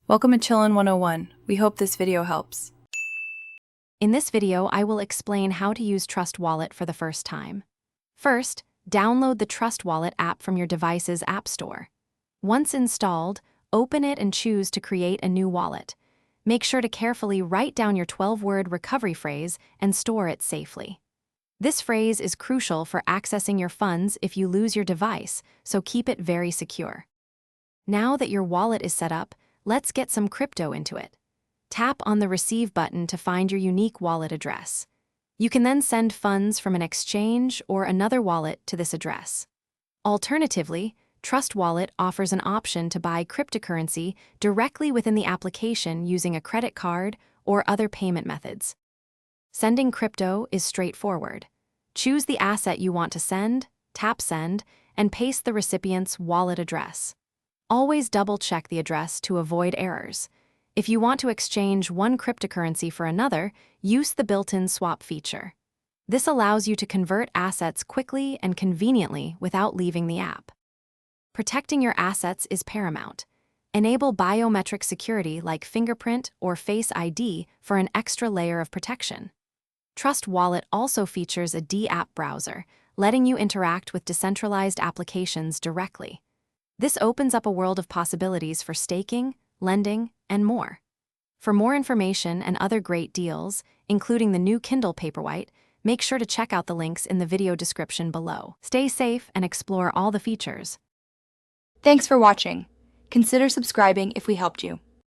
Welcome to Chillin' 101. We hope this video helps. In this video, I will explain how to use Trust Wallet for the first time. First, download the Trust Wallet app from your device's app store. Once installed, open it and choose to create a new wallet. Make sure to carefully write down your 12-word recovery phrase and store it safely. This phrase is crucial for accessing your funds if you lose your device, so keep it very secure. Now that your wallet is set up, let's get some crypto into it. Tap on the Receive button to find your unique wallet address. You can then send funds from an exchange or another wallet to this address. Alternatively, Trust Wallet offers an option to buy cryptocurrency directly within the application using a credit card or other payment methods. Sending crypto is straightforward. Choose the asset you want to send, tap Send, and paste the recipient's wallet address. Always double-check the address to avoid errors. If you want to exchange one cryptocurrency for another, use the built-in swap feature. This allows you to convert assets quickly and conveniently without leaving the app. Protecting your assets is paramount. Enable biometric security like fingerprint or Face ID for an extra layer of protection. Trust Wallet also features a D-app browser, letting you interact with decentralized applications directly. This opens up a world of possibilities for staking, lending, and more. For more information and other great deals, including the new Kindle Paperwhite, make sure to check out the links in the video description below. Stay safe and explore all the features. Thanks for watching. Consider subscribing if we helped you.